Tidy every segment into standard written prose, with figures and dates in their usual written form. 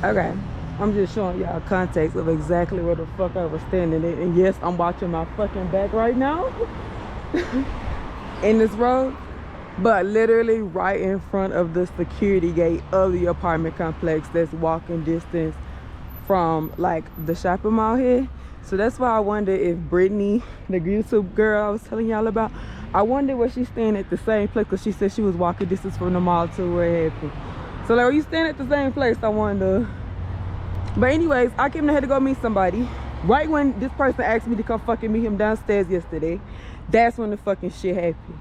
Okay, I'm just showing y'all context of exactly where the fuck I was standing at. And yes, I'm watching my fucking back right now in this road. But literally right in front of the security gate of the apartment complex that's walking distance from like the shopping mall here. So that's why I wonder if Brittany, the YouTube girl I was telling y'all about, I wonder where she's staying at the same place, because she said she was walking distance from the mall to where it happened. So like, are you staying at the same place? I wonder. But anyways, I came here to go meet somebody. Right when this person asked me to come fucking meet him downstairs yesterday, that's when the fucking shit happened.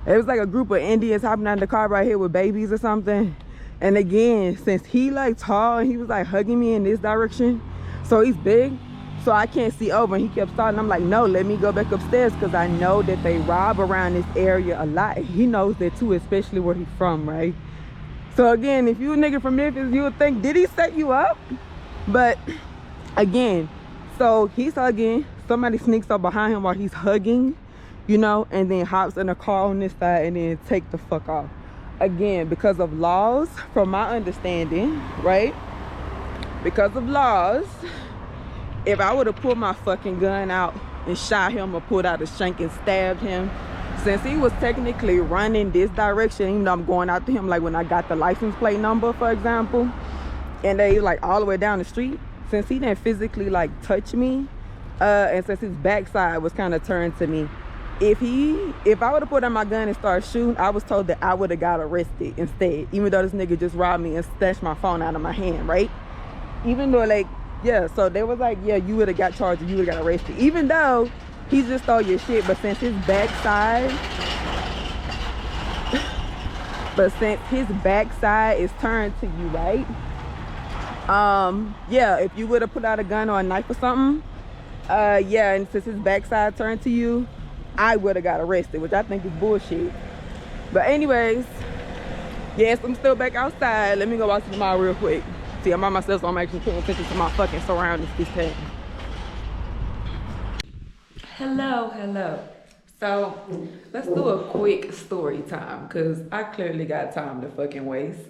It was like a group of Indians hopping out the car right here with babies or something. And again, since he like tall and he was like hugging me in this direction, so he's big, so I can't see over, and he kept starting. I'm like, no, let me go back upstairs, because I know that they rob around this area a lot. He knows that too, especially where he's from, right? So again, if you a nigga from Memphis, you would think, did he set you up? But again, so he's hugging, somebody sneaks up behind him while he's hugging, you know, and then hops in a car on this side and then take the fuck off. Again, because of laws, from my understanding, right? Because of laws, if I would have pulled my fucking gun out and shot him or pulled out a shank and stabbed him, since he was technically running this direction, even though I'm going after him, like when I got the license plate number, for example, and they like all the way down the street, since he didn't physically like touch me, and since his backside was kind of turned to me, if I would have put on my gun and started shooting, I was told that I would have got arrested instead, even though this nigga just robbed me and snatched my phone out of my hand, right? Even though, like, yeah, so they was like, yeah, you would have got charged and you would have got arrested, even though he just stole your shit. But since his backside is turned to you, right? Yeah, if you would have put out a gun or a knife or something, yeah, and since his backside turned to you, I would have got arrested, which I think is bullshit. But anyways, yes, I'm still back outside. Let me go watch the mall real quick. See, I'm by myself, so I'm actually paying attention to my fucking surroundings this time. Hello. So let's do a quick story time, because I clearly got time to fucking waste.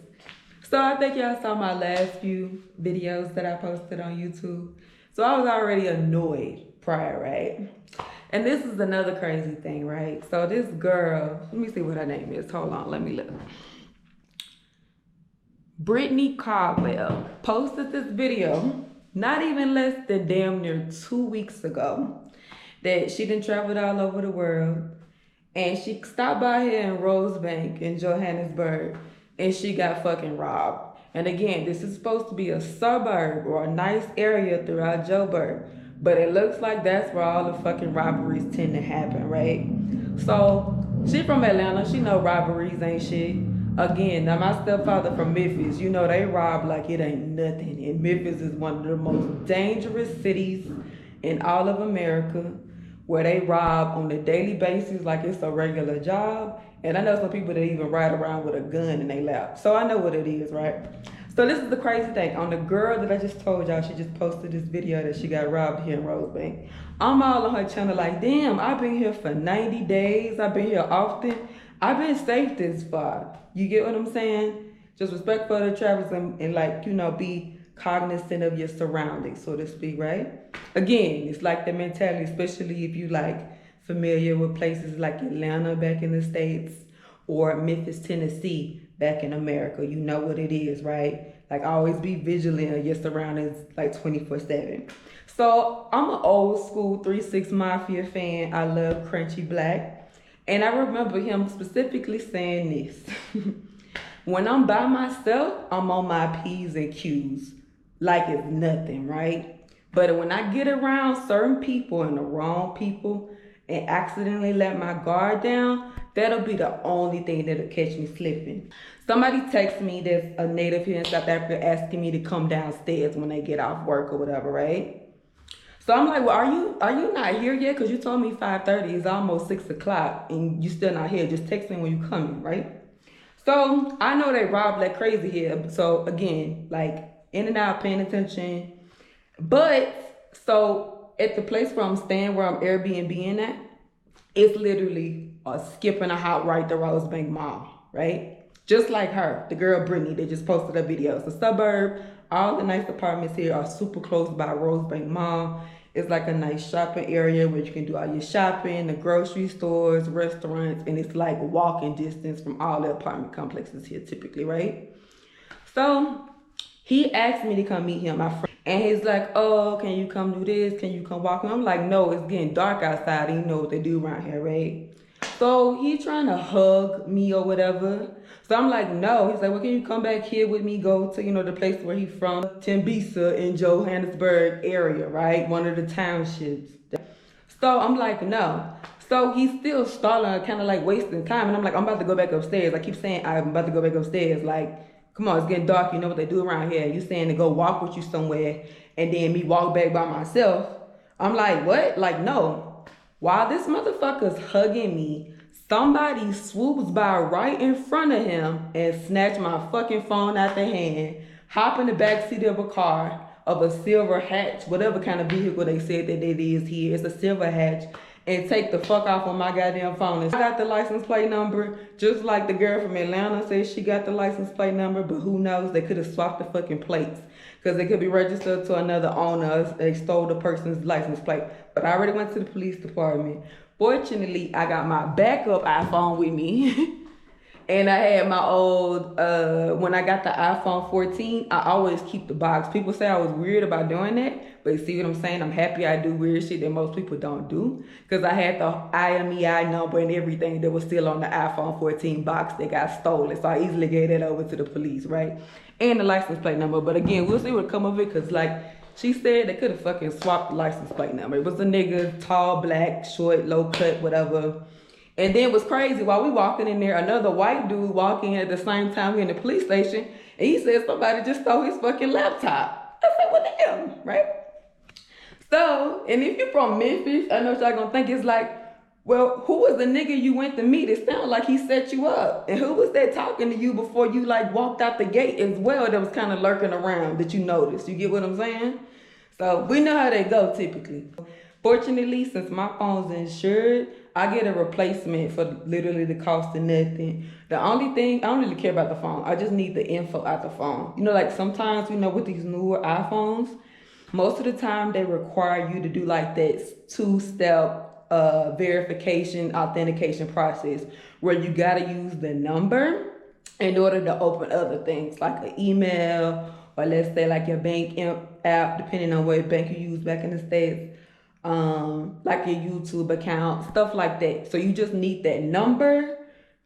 So I think y'all saw my last few videos that I posted on YouTube. So I was already annoyed prior, right? And this is another crazy thing, right? So this girl, let me see what her name is. Hold on, let me look. Brittany Caldwell posted this video not even less than damn near 2 weeks ago, that she done traveled all over the world, and she stopped by here in Rosebank in Johannesburg, and she got fucking robbed. And again, this is supposed to be a suburb or a nice area throughout Joburg, but it looks like that's where all the fucking robberies tend to happen, right? So she from Atlanta, she know robberies ain't shit. Again, now my stepfather from Memphis, you know they rob like it ain't nothing. And Memphis is one of the most dangerous cities in all of America, where they rob on a daily basis like it's a regular job. And I know some people that even ride around with a gun in their lap. So I know what it is, right? So this is the crazy thing. On the girl that I just told y'all, she just posted this video that she got robbed here in Rosebank. I'm all on her channel like, damn, I've been here for 90 days. I've been here often. I've been safe this far. You get what I'm saying? Just respect for the travelers and like, you know, be cognizant of your surroundings, so to speak, right? Again, it's like the mentality, especially if you like familiar with places like Atlanta back in the States or Memphis, Tennessee back in America. You know what it is, right? Like always be vigilant of your surroundings like 24/7. So I'm an old school 3-6 Mafia fan. I love Crunchy Black. And I remember him specifically saying this. When I'm by myself, I'm on my P's and Q's like it's nothing, right? But when I get around certain people and the wrong people and accidentally let my guard down, that'll be the only thing that'll catch me slipping. Somebody texts me that's a native here in South Africa asking me to come downstairs when they get off work or whatever, right? So I'm like, well, are you not here yet? Because you told me 5:30, it's almost 6 o'clock and you still not here. Just text me when you coming, right? So I know they rob like crazy here. So again, like in and out, paying attention. But so at the place where I'm staying, where I'm Airbnb at, it's literally a skip and a hop right to Rosebank Mall, right? Just like her, the girl Brittany, they just posted a video. It's a suburb. All the nice apartments here are super close by Rosebank Mall. It's like a nice shopping area where you can do all your shopping, the grocery stores, restaurants, and it's like walking distance from all the apartment complexes here typically, right? So he asked me to come meet him, my friend. And he's like, oh, can you come do this? Can you come walk? And I'm like, no, it's getting dark outside. And you know what they do around here, right? So he trying to hug me or whatever. So I'm like, no. He's like, well, can you come back here with me? Go to, the place where he's from, Tembisa in Johannesburg area, right? One of the townships. So I'm like, no. So he's still stalling, kind of like wasting time. And I'm like, I'm about to go back upstairs. I keep saying I'm about to go back upstairs. Like, come on, it's getting dark. You know what they do around here. You saying to go walk with you somewhere and then me walk back by myself. I'm like, what? Like, no. While this motherfucker's hugging me, somebody swoops by right in front of him and snatch my fucking phone out the hand, hop in the back seat of a car, of a silver hatch, whatever kind of vehicle they said that it is here. It's a silver hatch. And take the fuck off on my goddamn phone. And I got the license plate number, just like the girl from Atlanta said she got the license plate number, but who knows, they could have swapped the fucking plates because they could be registered to another owner. They stole the person's license plate. But I already went to the police department. Fortunately, I got my backup iPhone with me. And I had my old, when I got the iPhone 14, I always keep the box. People say I was weird about doing that, but see what I'm saying? I'm happy I do weird shit that most people don't do. Because I had the IMEI number and everything that was still on the iPhone 14 box that got stolen. So I easily gave that over to the police, right? And the license plate number. But again, we'll see what come of it, because like she said, they could have fucking swapped the license plate number. It was a nigga, tall, black, short, low cut, whatever. And then it was crazy, while we walking in there, another white dude walking at the same time we in the police station, and he said somebody just stole his fucking laptop. I said, what the hell, right? So, and if you're from Memphis, I know what y'all gonna think, it's like, well, who was the nigga you went to meet? It sounded like he set you up. And who was that talking to you before you like walked out the gate as well that was kind of lurking around that you noticed? You get what I'm saying? So we know how they go typically. Fortunately, since my phone's insured, I get a replacement for literally the cost of nothing. The only thing, I don't really care about the phone. I just need the info out the phone. Like sometimes, with these newer iPhones, most of the time they require you to do like that two-step verification, authentication process where you got to use the number in order to open other things like an email or let's say like your bank app, depending on what bank you use back in the States. Like your YouTube account, stuff like that. So you just need that number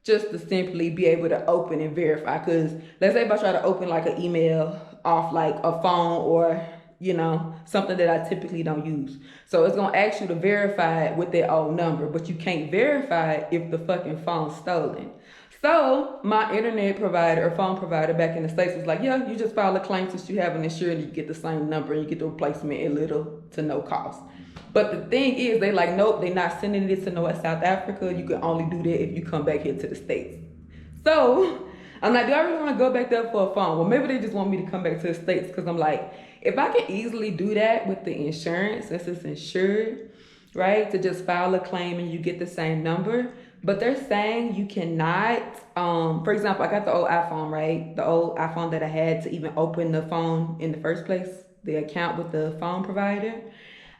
just to simply be able to open and verify. Because let's say if I try to open like an email off like a phone or, something that I typically don't use. So it's going to ask you to verify it with that old number, but you can't verify it if the fucking phone's stolen. So my internet provider or phone provider back in the States was like, yeah, you just file a claim since you haven't insured, you get the same number and you get the replacement at little to no cost. But the thing is, they like, nope, they're not sending it to South Africa. You can only do that if you come back here to the States. So I'm like, do I really want to go back there for a phone? Well, maybe they just want me to come back to the States because I'm like, if I can easily do that with the insurance, since it's insured, right, to just file a claim and you get the same number. But they're saying you cannot, for example, I got the old iPhone, right? The old iPhone that I had to even open the phone in the first place, the account with the phone provider.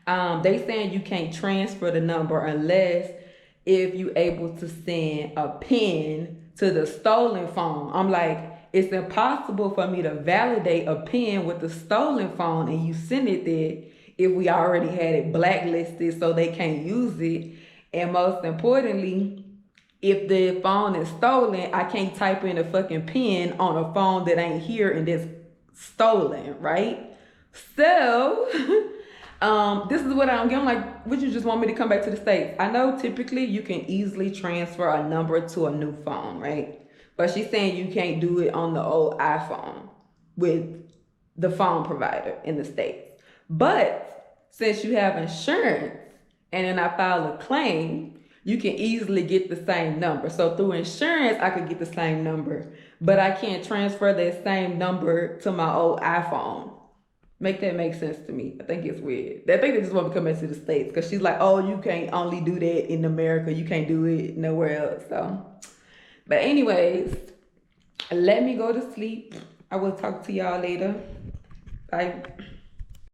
They saying you can't transfer the number unless if you're able to send a PIN to the stolen phone. I'm like, it's impossible for me to validate a PIN with the stolen phone and you send it there if we already had it blacklisted so they can't use it. And most importantly, if the phone is stolen, I can't type in a fucking PIN on a phone that ain't here and that's stolen, right? So this is what I'm like, would you just want me to come back to the States? I know typically you can easily transfer a number to a new phone, right? But she's saying you can't do it on the old iPhone with the phone provider in the States. But since you have insurance and then I file a claim, you can easily get the same number. So through insurance, I could get the same number, but I can't transfer that same number to my old iPhone. Make that make sense to me. I think it's weird. I think they just want me to come into the States because she's like, oh, you can't only do that in America. You can't do it nowhere else. So, but anyways, Let me go to sleep. I will talk to y'all later. Bye.